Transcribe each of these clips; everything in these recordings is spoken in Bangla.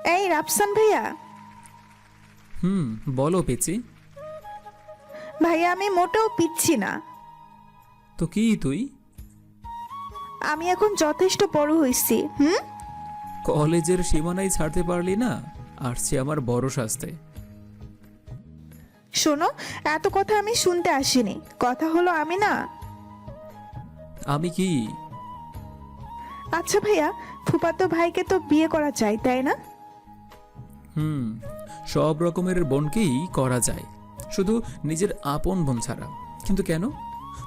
এই রাফসান ভাইয়া। বলো পেচি। ভাইয়া আমি মোটেও পিচ্ছি না। তো কি তুই? আমি এখন যথেষ্ট বড় হইছি। কলেজের সীমানাই ছাড়তে পারলি না, আসছে আমার বড় শাস্তে। শোনো, এত কথা আমি শুনতে আসিনি। কথা হলো আমি না। আমি কি? আচ্ছা ভাইয়া, ফুফাতো ভাইকে তো বিয়ে করা চাই, তাই না? সব রকমের বোনকেই করা যায়, শুধু নিজের আপন বোন ছাড়া। কিন্তু কেন?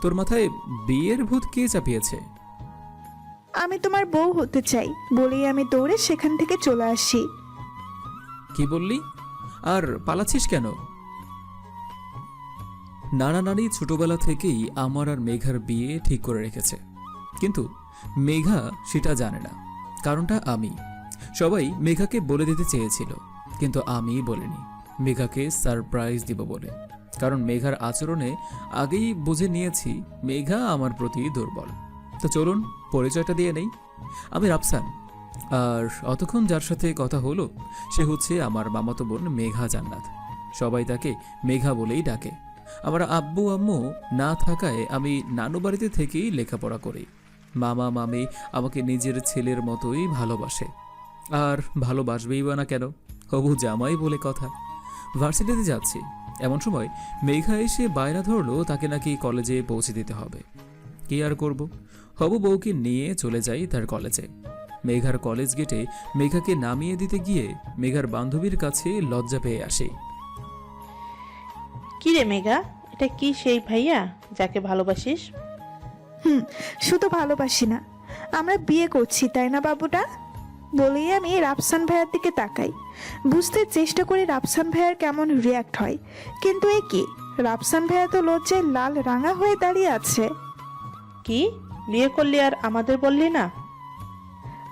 তোর মাথায় বিয়ের ভূত কে চাপিয়েছে? আমি তোমার বউ হতে চাই বলেই আমি দৌড়ে সেখান থেকে চলে আসি। কি বললি? আর পালাচ্ছিস কেন? নানা নানি ছোটবেলা থেকেই আমার আর মেঘার বিয়ে ঠিক করে রেখেছে, কিন্তু মেঘা সেটা জানে না। কারণটা আমি। সবাই মেঘাকে বলে দিতে চেয়েছিল, কিন্তু আমি বলিনি। মেঘাকে সারপ্রাইজ দিব বলে। কারণ মেঘার আচরণে আগেই বুঝে নিয়েছি মেঘা আমার প্রতি দুর্বল। তো চলুন পরিচয়টা দিয়ে নেই। আমি রাফসান, আর অতক্ষণ যার সাথে কথা হলো সে হচ্ছে আমার মামাতো বোন মেঘা জান্নাত। সবাই তাকে মেঘা বলেই ডাকে। আমার আব্বু আম্মু না থাকায় আমি নানু বাড়িতে থেকেই লেখাপড়া করি। মামা মামি আমাকে নিজের ছেলের মতোই ভালোবাসে। আর ভালোবাসবেই বা না কেন, হবু জামাই বলে কথা। ভার্সিটিতে যাচ্ছি, এমন সময় মেঘা এসে বায়না ধরলো তাকে নাকি কলেজে পৌঁছে দিতে হবে। কি আর করব, হবু বউকে নিয়ে চলে যাই তার কলেজে। মেঘার কলেজ গেটে মেঘাকে নামিয়ে দিতে গিয়ে মেঘার বান্ধবীর কাছে লজ্জা পেয়ে আসি। কি রে মেঘা, এটা কি সেই ভাইয়া যাকে ভালোবাসিস? শুধু ভালোবাসি না, আমরা বিয়ে করছি, তাই না বাবুটা? বলেই আমি রাফসান ভাইয়ার দিকে তাকাই। বুঝতে চেষ্টা করি রাফসান ভাইয়ার কেমন রিয়াক্ট হয়। কিন্তু এ কি, রাফসান ভাইয়া তো লজ্জায় লাল রাঙা হয়ে দাঁড়িয়ে আছে। কি বিয়ে করলি আর আমাদের বললি না?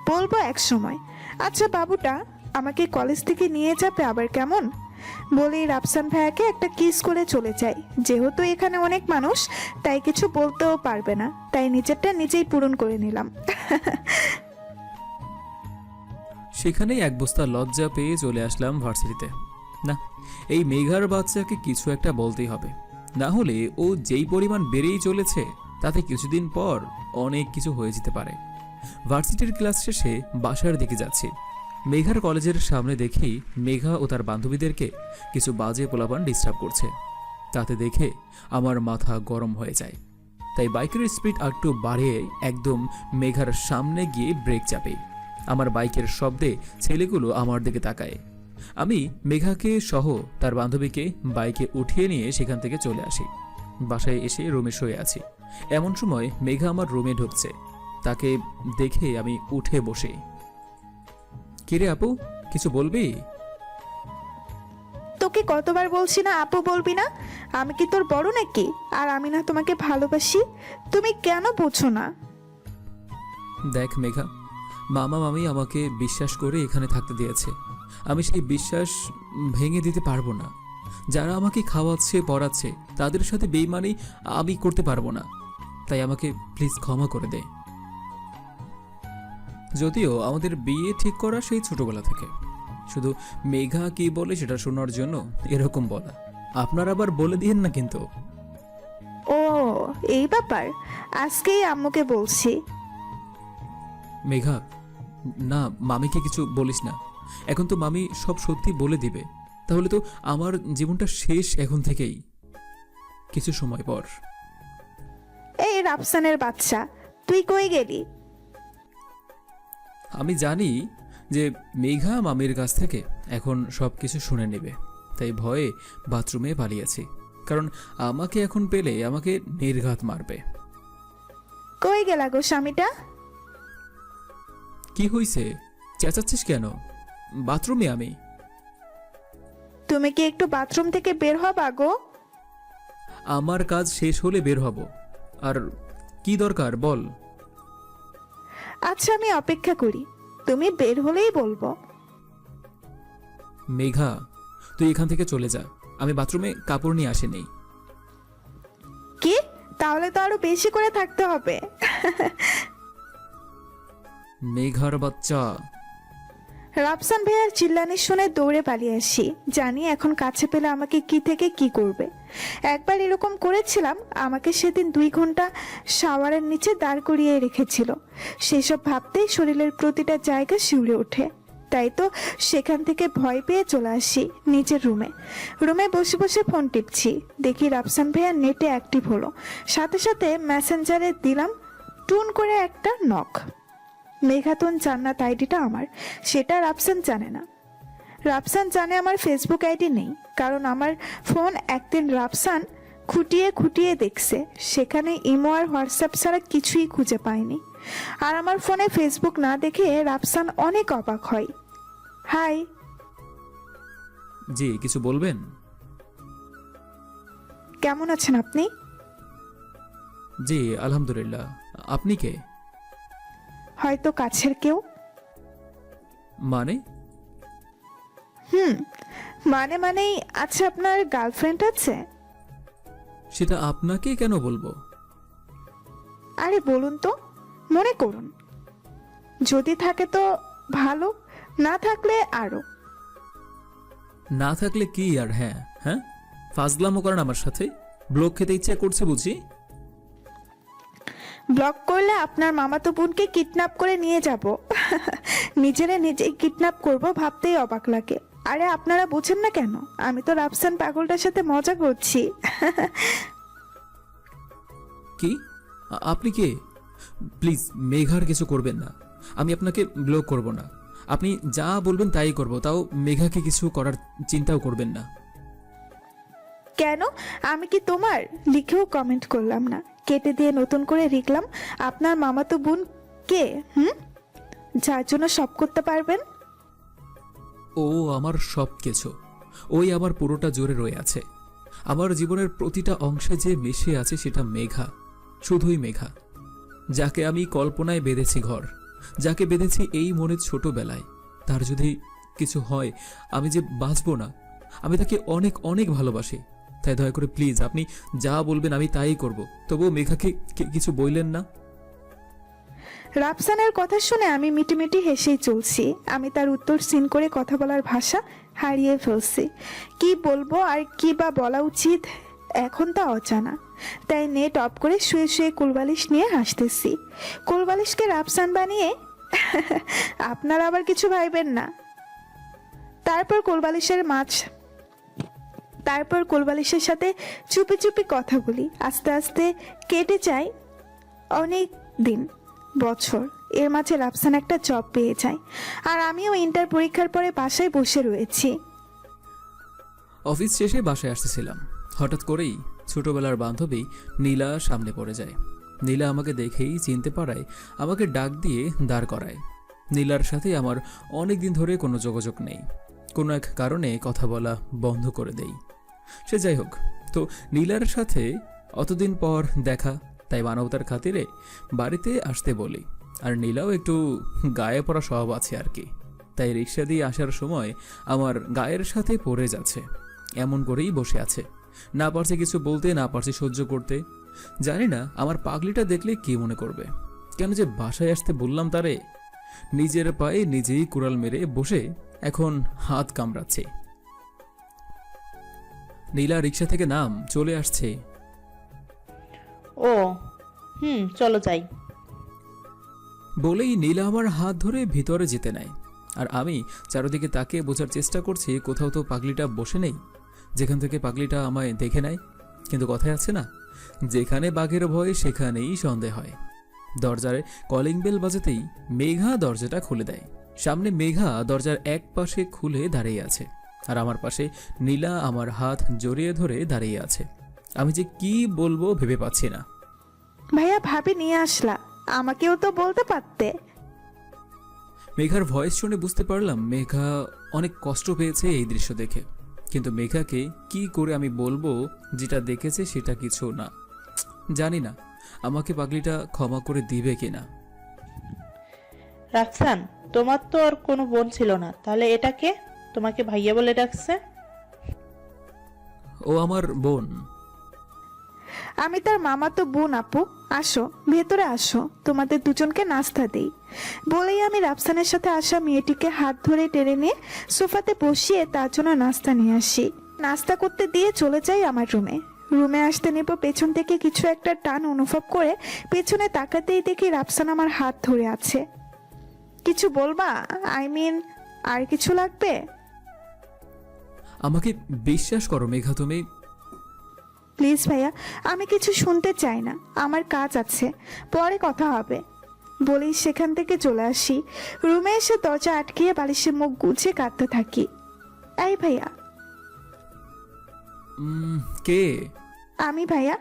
বলবো এক সময়। আচ্ছা বাবুটা আমাকে কলেজ থেকে নিয়ে যাবে আবার কেমন? বলেই রাফসান ভাইয়াকে একটা কিস করে চলে যাই। যেহেতু এখানে অনেক মানুষ, তাই কিছু বলতেও পারবে না, তাই নিজেরটা নিজেই পূরণ করে নিলাম। সেখানেই এক বস্তা লজ্জা পেয়ে চলে আসলাম ভার্সিটিতে। না, এই মেঘার বাচ্চাকে কিছু একটা বলতেই হবে, না হলে ও যেই পরিমাণ বেড়েই চলেছে তাতে কিছুদিন পর অনেক কিছু হয়ে যেতে পারে। ভার্সিটির ক্লাস শেষে বাসার দিকে যাচ্ছি। মেঘার কলেজের সামনে দেখি মেঘা ও তার বান্ধবীদেরকে কিছু বাজে পোলাপান ডিস্টার্ব করছে। তাতে দেখে আমার মাথা গরম হয়ে যায়, তাই বাইকের স্পিড একটু বাড়িয়ে একদম মেঘার সামনে গিয়ে ব্রেক চাপি। আমার বাইকের শব্দে ছেলেগুলো আমার দিকে তাকায়। আমি মেঘাকে সহ তার বান্ধবীকে বাইকে উঠিয়ে নিয়ে সেখান থেকে চলে আসি। বাসায় এসে রুমে শুয়ে আছি, এমন সময় মেঘা আমার রুমে ঢুকছে। তাকে দেখে আমি উঠে বসি। কিরে আপু, কিছু বলবি? তোকে কতবার বলছি না আপু বলবি না? আমি কি তোর বড় নাকি? আর আমি না তোমাকে ভালোবাসি? তুমি কেন বোঝো না? দেখ মেঘা, মামা মামি আমাকে বিশ্বাস করে এখানে থাকতে দিয়েছে। আমি সেই বিশ্বাস ভেঙে দিতে পারবো না। যারা আমাকে খাওয়াচ্ছে পড়াচ্ছে তাদের সাথে বেইমানি আমি করতে পারবো না। তাই আমাকে প্লিজ ক্ষমা করে দে। যদিও আমাদের বিয়ে ঠিক করা সেই ছোটবেলা থেকে, শুধু মেঘা কি বলে সেটা শোনার জন্য এরকম বলা। আপনার আবার বলে দিয়েন না কিন্তু। ও, এই ব্যাপার। আজকেই আম্মুকে বলছি। মেঘা, না মামিকে কিছু বলিস না। এখন তো মামি সব সত্যি বলে দিবে, তাহলে তো আমার জীবনটা শেষ এখন থেকেই। কিছু সময় পর। এই রাফসানের বাচ্চা, তুই কই গেলি? আমি জানি যে মেঘা মামির কাছ থেকে এখন সব কিছু শুনে নেবে, তাই ভয়ে বাথরুমে পালিয়েছি। কারণ আমাকে এখন পেলে আমাকে নির্ঘাত মারবে। কই গেলা গো স্বামীটা? কি হইছে, চেঁচাচ্ছিস কেন? বাথরুমে আমি। তুমি কি একটু বাথরুম থেকে বের হবা গো? আমার কাজ শেষ হলে বের হব। আর কি দরকার বল। আচ্ছা আমি অপেক্ষা করি, তুমি বের হলেই বলবো। মেঘা, তুই এখান থেকে চলে যা, আমি বাথরুমে কাপড় নিয়ে আসিনি। কি? তাহলে তো আরো বেশি করে থাকতে হবে। মেঘার বাচ্চা। রাফসান ভাইয়ার চিল্লানি শুনে দৌড়ে পালিয়ে আসি, জানি এখন কাছে পেলে আমাকে কি থেকে কি করবে। একবার এরকম করেছিলাম, আমাকে সেদিন 2 ঘন্টা শাওয়ারের নিচে দাঁড় করিয়ে রেখেছিল। সেসব ভাবতেই শরীরের প্রতিটা জায়গা শিউরে ওঠে। তাই তো সেখান থেকে ভয় পেয়ে চলে আসি নিজের রুমে বসে বসে ফোন টিপছি, দেখি রাফসান ভাইয়া নেটে অ্যাক্টিভ হলো। সাথে সাথে মেসেঞ্জারে দিলাম টুন করে একটা নক। মেঘাতুন জান্নাত আইডিটা আমার, সেটা রাফসান জানে না। রাফসান জানে আমার ফেসবুক আইডি নেই, কারণ আমার ফোন একদিন রাফসান খুঁটিয়ে খুঁটিয়ে দেখছে, সেখানে ইমো আর হোয়াটসঅ্যাপ ছাড়া কিছুই খুঁজে পায়নি। আর আমার ফোনে ফেসবুক না দেখে রাফসান অনেক অবাক হয়। হাই। জি, কিছু বলবেন? কেমন আছেন আপনি? জি আলহামদুলিল্লাহ। আপনি কে? হয়তো কাছের কেউ। মানে? মানেই আচ্ছা, আপনার গার্লফ্রেন্ড আছে? সেটা আপনাকে কেন বলবো? আরে বলুন তো, মনে করুন। যদি থাকে তো ভালো, না থাকলে আরো। না থাকলে কি আর হ্যাঁ হ্যাঁ ফাজলামো করেন আমার সাথে? ব্লক খেতে ইচ্ছা করছে বুঝি? ব্লক করলে আপনার মামাতো বোনকে কিডন্যাপ করে নিয়ে যাব। নিজেই কিডন্যাপ করব ভাবতেই অবাক লাগে। আরে আপনারা বুঝেন না কেন? আমি তো রাফসান পাগলটার সাথে মজা করছি। কি? আপনি কে? প্লিজ মেঘার কিছু করবেন না। আমি আপনাকে ব্লক করব না। আপনি যা বলবেন তাই করব, তাও মেঘাকে কিছু করার চিন্তাও করবেন না। কেন? আমি কি তোমার? লিখেও কমেন্ট করলাম না, কেটে দিয়ে নতুন করে লিখলাম আপনার মামাতো বোন কে, যার জন্য সব করতে পারবেন। ও আমার সব কিছু, ওই আমার পুরোটা জোরে রয়ে আছে। আমার জীবনের প্রতিটা অংশে যে মিশে আছে সেটা মেঘা, শুধুই মেঘা। যাকে আমি কল্পনায় বেঁধেছি ঘর, যাকে বেঁধেছি এই মনের ছোটবেলায়, তার যদি কিছু হয় আমি যে বাঁচবো না। আমি তাকে অনেক অনেক ভালোবাসি। তাই দয়া করে প্লিজ আপনি যা বলবেন আমি তাই করব। তবুও মেঘাকে কিছু বললেন না। রাফসানের কথা শুনে আমি মিটিমিটি হেসেই চলছি। আমি তার উত্তর সিন করে কথা বলার ভাষা হারিয়ে ফেলছি। কি বলবো আর কি বা বলা উচিত এখন তা অজানা। তাই নেট অফ করে শুয়ে শুয়ে কুলবালিশ নিয়ে হাসতেছি। কুলবালিশকে রাফসান বানিয়ে আপনারা আবার কিছু ভাইবেন না। তারপর কোলবালিশের সাথে চুপি চুপি কথা বলি। আস্তে আস্তে কেটে যায় অনেক দিন, বছর। এর মাঝে রাফসান একটা জব পেয়ে যায়, আর আমিও ইন্টার পরীক্ষার পরে বাসায় বসে রয়েছি। অফিস শেষে বাসায় আসতেছিলাম, হঠাৎ করেই ছোটবেলার বান্ধবী নীলা সামনে পড়ে যায়। নীলা আমাকে দেখেই চিনতে পারায় আমাকে ডাক দিয়ে দাঁড় করায়। নীলার সাথে আমার অনেক দিন ধরে কোনো যোগাযোগ নেই, কোনো এক কারণে কথা বলা বন্ধ করে দেই। সে যাই হোক, তো নীলার সাথে অতদিন পর দেখা, তাই মানবতার খাতিরে বাড়িতে আসতে বলি। আর নীলাও একটু গায়ে পড়া স্বভাব আছে আর কি, তাই রিক্সা দিয়ে আসার সময় আমার গায়ের সাথে পড়ে যাচ্ছে, এমন করেই বসে আছে। না পারছি কিছু বলতে, না পারছি সহ্য করতে। জানি না আমার পাগলিটা দেখলে কি মনে করবে। কেন যে বাসায় আসতে বললাম তারে। নিজের পায়ে নিজেই কুড়াল মেরে বসে এখন হাত কামড়াচ্ছে। নীলা রিক্সা থেকে নাম, চলে আসছে। ও চলো যাই। বলেই নীলা আমার হাত ধরে ভিতরে যেতে নেয়। আর আমি চারদিকে তাকিয়ে বোঝার চেষ্টা করছি কোথাও তো পাগলিটা বসে নেই, যেখান থেকে পাগলিটা আমায় দেখে নেয়। কিন্তু কথায় আছে না, যেখানে বাঘের ভয় সেখানেই সন্দেহ হয়। দরজার কলিং বেল বাজাতেই মেঘা দরজাটা খুলে দেয়। সামনে মেঘা দরজার এক পাশে খুলে দাঁড়িয়ে আছে, আর আমার পাশে নীলা আমার হাত জড়িয়ে ধরে দাঁড়িয়ে আছে। আমি যে কি বলবো ভেবে পাচ্ছি না। ভাইয়া ভাবি নিয়ে আসলা, আমাকেও তো বলতে পারতে। মেঘার ভয়েস শুনে বুঝতে পারলাম মেঘা অনেক কষ্ট পেয়েছে এই দৃশ্য দেখে। কিন্তু মেঘাকে কি করে আমি বলবো যেটা দেখেছে সেটা কিছু না। জানি না আমাকে পাগলিটা ক্ষমা করে দিবে কিনা। রাফসান, তোমার তো আর কোনো বোন ছিল না, তাহলে এটাকে তোমাকে ভাইয়া বলে ডাকছে? ও আমার বোন। আমি তার মামাতো বোন। আপু আসো, ভেতরে আসো, তোমাদের দুজনকে নাস্তা দেই। বলেই আমি রাফসানের সাথে আসা মেয়েটিকে হাত ধরে টেনে নিয়ে সোফাতে বসিয়ে তার জন্য নাস্তা নিয়ে আসি। নাস্তা করতে দিয়ে চলে যাই আমার রুমে আসতে নেব পেছন থেকে কিছু একটা টান অনুভব করে পেছনে তাকাতেই দেখি রাফসান আমার হাত ধরে আছে। কিছু বলবা? আর কিছু লাগবে? আমাকে বিশ্বাস করো মেঘা, তুমি প্লিজ ভাইয়া, আমি কিছু শুনতে চাই না, আমার কাজ আছে, পরে কথা হবে। বলেই সেখান থেকে চলে আসি। রুমে এসে দরজা আটকিয়ে বালিশে মুখ গুছিয়ে কাঁদতে থাকি। এই ভাইয়া। কে? আমি ভাইয়া,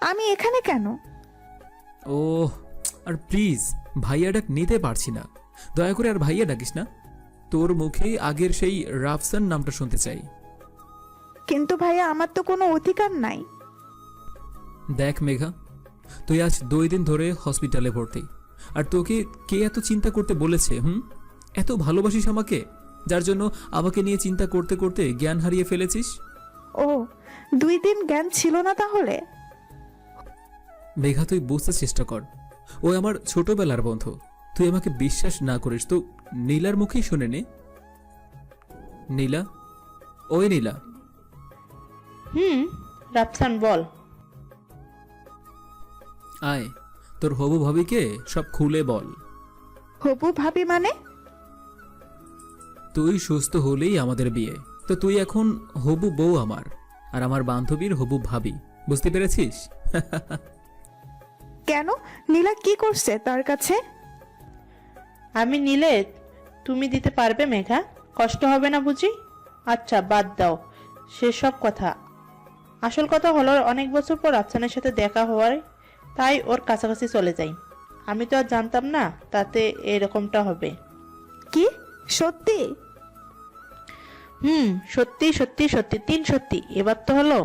আমি এখানে কেন? ও, আর প্লিজ ভাইয়া ডাক নিতে পারছি না, দয়া করে আর ভাইয়া ডাকিস না। তোর মুখে আগের সেই রাফসান নামটা শুনতে চাই। কিন্তু ভাইয়া, আমার তো কোনো অধিকার নাই। দেখ মেঘা, তুই আজ 2 দিন ধরে হসপিটালে ভর্তি, আর তোকে কে এত চিন্তা করতে বলেছে? এত ভালোবাসিস আমাকে, যার জন্য আমাকে নিয়ে চিন্তা করতে করতে জ্ঞান হারিয়ে ফেলেছিস। ও, 2 দিন জ্ঞান ছিল না তাহলে? মেঘা, তুই বুঝতে চেষ্টা কর, ও আমার ছোটবেলার বন্ধু। তুই আমাকে বিশ্বাস না করিস তো নীলার মুখেই শুনে নে। নীলা, ওই নীলা। রাফসান বল। আয়, তোর হবু ভাবিকে সব খুলে বল। হবু ভাবি মানে? তুই সুস্থ হলেই আমাদের বিয়ে, তো তুই এখন হবু বউ আমার, আর আমার বান্ধবীর হবু ভাবি, বুঝতে পেরেছিস? কেন? নীলা কি করছে তার কাছে? আমি নিলে তুমি দিতে পারবে মেঘা? কষ্ট হবে না বুঝি? আচ্ছা, বাদ দাও সেসব কথা। আসল কথা হলো, অনেক বছর পর রাফসানের সাথে দেখা হওয়ায় তাই ওর কাছাকাছি চলে যাই। আমি তো আর জানতাম না তাতে এরকমটা হবে। কি সত্যি? সত্যি সত্যি সত্যি 3 সত্যি। এবার তো হলো।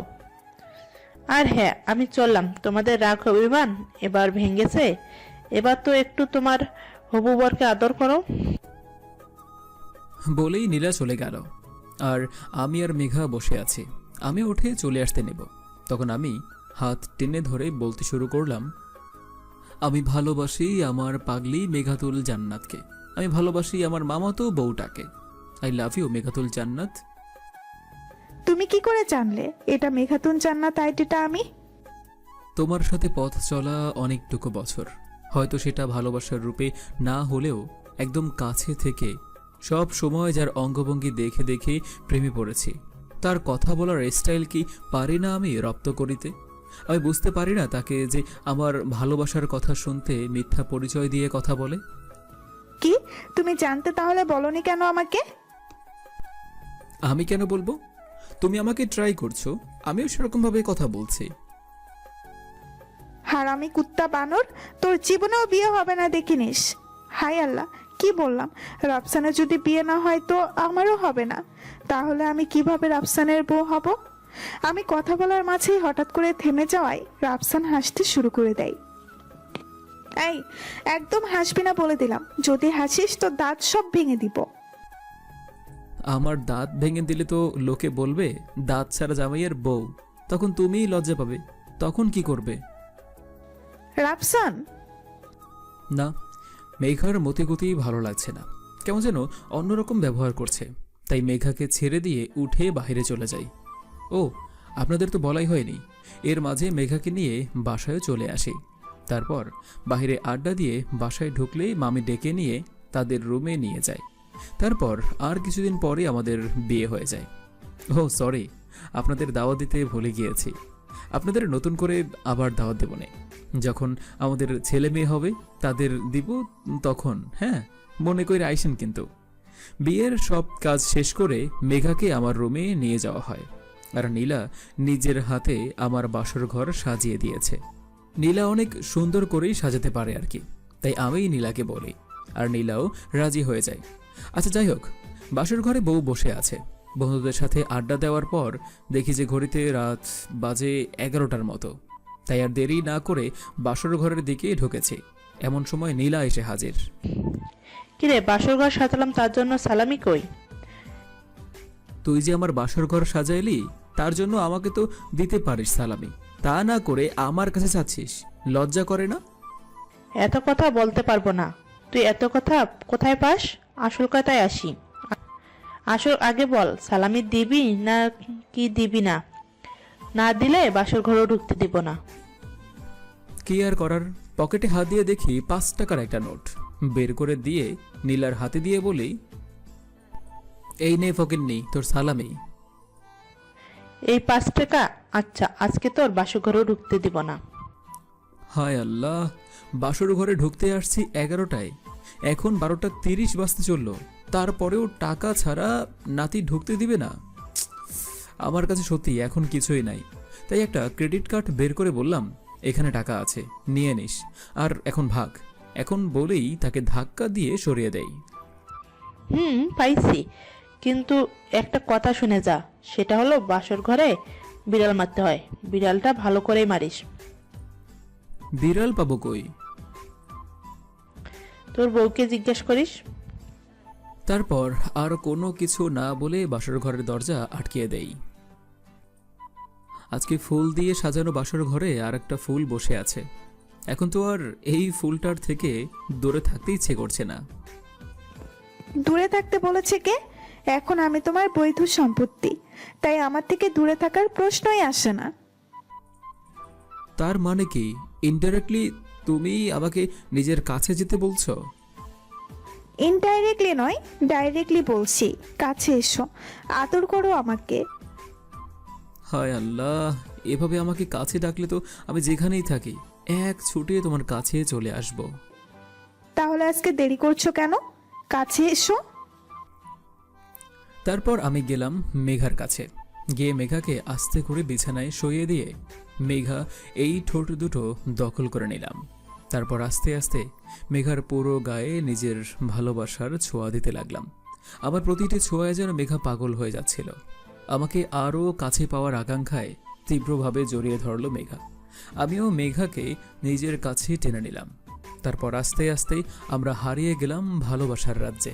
আর হ্যাঁ, আমি চললাম। তোমাদের রাগ অভিমান এবার ভেঙেছে। এবার তো একটু তোমার হবু বরকে আদর করো। বলেই নীলা চলে গেল, আর আমি আর মেঘা বসে আছি। আমি উঠে চলে আসতে নেব, তখন আমি হাত টেনে ধরে বলতে শুরু করলাম, আমি ভালোবাসি আমার পাগলি মেঘাতুল জান্নাতকে, আমি ভালোবাসি আমার মামাতো বউটাকে। আই লাভ ইউ মেঘাতুল জান্নাত। তুমি কি করে জানলে এটা মেঘাতুন জান্নাত আইডিটা আমি? তোমার সাথে পথ চলা অনেকটুকু বছর, হয়তো সেটা ভালোবাসার রূপে না হলেও একদম কাছে থেকে সব সময় যার অঙ্গভঙ্গি দেখে দেখে প্রেমে পড়েছি, তার কথা বলার স্টাইল কি পারি না আমি রপ্ত করিতে? আমি বুঝতে পারি না তাকে যে আমার ভালোবাসার কথা শুনতে মিথ্যা পরিচয় দিয়ে কথা বলে। কি তুমি জানতে তাহলে বলনি কেন আমাকে? আমি কেন বলবো? তুমি আমাকে ট্রাই করছো, আমিও সেরকমভাবে কথা বলছি। হারামি কুত্তা বানর, তোর জীবনেও বিয়ে হবে না দেখিনিস। হাই আল্লাহ, কি বললাম? রাফসানের যদি বিয়ে না হয় তো আমারও হবে না। তাহলে আমি কিভাবে রাফসানের বউ হব? আমি কথা বলার মাঝেই হঠাৎ করে থেমে যাওয়ায় রাফসান হাসতে শুরু করে দেয়। এই, একদম হাসবি না বলে দিলাম, যদি হাসিস তো দাঁত সব ভেঙে দিব। আমার দাঁত ভেঙে দিলে তো লোকে বলবে দাঁত ছাড়া জামাইয়ের বউ, তখন তুমিই লজ্জা পাবে। তখন কি করবে? রাফসান। না, মেঘার মতিগতি ভালো লাগছে না, কেমন যেন অন্যরকম ব্যবহার করছে, তাই মেঘাকে ছেড়ে দিয়ে উঠে বাইরে চলে যাই। ও, আপনাদের তো বলাই হয়নি, এর মাঝে মেঘাকে নিয়ে বাসায় চলে আসি। তারপর বাইরে আড্ডা দিয়ে বাসায় ঢুকলেই মামি ডেকে নিয়ে তাদের রুমে নিয়ে যায়। তারপর আর কিছুদিন পরে আমাদের বিয়ে হয়ে যায়। ও সরি, আপনাদের দাওয়াত দিতে ভুলে গিয়েছি। আপনাদের নতুন করে আবার দাওয়াত দেব না, যখন আমাদের ছেলে মেয়ে হবে তাদের দিব তখন। হ্যাঁ, মনে করে আইসেন কিন্তু। বিয়ের সব কাজ শেষ করে মেঘাকে আমার রুমে নিয়ে যাওয়া হয়, আর নীলা নিজের হাতে আমার বাসর ঘর সাজিয়ে দিয়েছে। নীলা অনেক সুন্দর করেই সাজাতে পারে আর কি, তাই আমিই নীলাকে বলি, আর নীলাও রাজি হয়ে যায়। আচ্ছা যাই হোক, বাসর ঘরে বউ বসে আছে। বন্ধুদের সাথে আড্ডা দেওয়ার পর দেখি যে ঘড়িতে রাত বাজে 11টার মতো, তাই আর দেরি না করে বাসর ঘরের দিকে ঢুকেছি। এমন সময় নীলা এসে হাজির। কিরে, বাসর ঘর সাজালাম তার জন্য সালামি কই? তুই যে আমার বাসর ঘর সাজাইলি তার জন্য আমাকে তো দিতে পারিস সালামি, তা না করে আমার কাছে চাচ্ছিস, লজ্জা করে না? এত কথা বলতে পারবো না। তুই এত কথা কোথায় পাস? আসল কথায় আসি। আসল আগে বল, সালামি দিবি না কি দিবি না? না দিলে বাসর ঘরেও ঢুকতে দিব না। কি আর করার, পকেটে হাত দিয়ে দেখি 5 টাকার একটা নোট বের করে দিয়ে নীলার হাতে দিয়ে বলি, এই নে ফকিন্নি, তোর সালামি। এই 5 টাকা? আচ্ছা, আজকে তোর বাসর ঘরেও ঢুকতে দিব না। হায় আল্লাহ, বাসর ঘরে ঢুকতে আসছি 11টায়, এখন 12:30 বাজতে চললো, তারপরেও টাকা ছাড়া নাতি ঢুকতে দিবে না। আমার কাছে সত্যি এখন কিছুই নাই, তাই একটা ক্রেডিট কার্ড বের করে বললাম, এখানে টাকা আছে, নিয়ে নিস, আর এখন ভাগ। এখন বলেই তাকে ধাক্কা দিয়ে সরিয়ে দেই। পাইছি, কিন্তু একটা কথা শুনে যা, সেটা হলো বাসর ঘরে বিড়াল মারতে হয়, বিড়ালটা ভালো করেই মারিস। বিড়াল পাবো কই? তোর বউকে জিজ্ঞেস করিস। তারপর আর কোনো কিছু না বলে বাসর ঘরের দরজা আটকিয়ে দেই। আজকে ফুল দিয়ে সাজানো বাসর ঘরে আর একটা ফুল বসে আছে, এখন তো আর এই ফুলটার থেকে দূরে থাকতে ইচ্ছে করছে না। দূরে থাকতে বলেছে কে? এখন আমি তোমার বৈধ সম্পত্তি, তাই আমার থেকে দূরে থাকার প্রশ্নই আসে না। তার মানে কি ইনডাইরেক্টলি তুমি আমাকে নিজের কাছে যেতে বলছো? ইনডাইরেক্টলি নয়, ডাইরেক্টলি বলছি, কাছে এসো, আদর করো আমাকে। হায় আল্লাহ, এভাবে আমাকে কাছে ডাকলে তো আমি যেখানেই থাকি এক ছুটে তোমার কাছে চলে আসব। তাহলে আজকে দেরি করছো কেন? কাছে এসো। তারপর আমি গেলাম মেঘার কাছে, গিয়ে মেঘাকে আস্তে করে বিছানায় শুইয়ে দিয়ে মেঘা এই ঠোঁট দুটো দখল করে নিলাম। তারপর আস্তে আস্তে মেঘার পুরো গায়ে নিজের ভালোবাসার ছোঁয়া দিতে লাগলাম। আমার প্রতিটি ছোঁয়ায় যেন মেঘা পাগল হয়ে যাচ্ছিল। আমাকে আরও কাছে পাওয়ার আকাঙ্ক্ষায় তীব্রভাবে জড়িয়ে ধরল মেঘা। আমিও মেঘাকে নিজের কাছে টেনে নিলাম। তারপর আস্তে আস্তে আমরা হারিয়ে গেলাম ভালোবাসার রাজ্যে।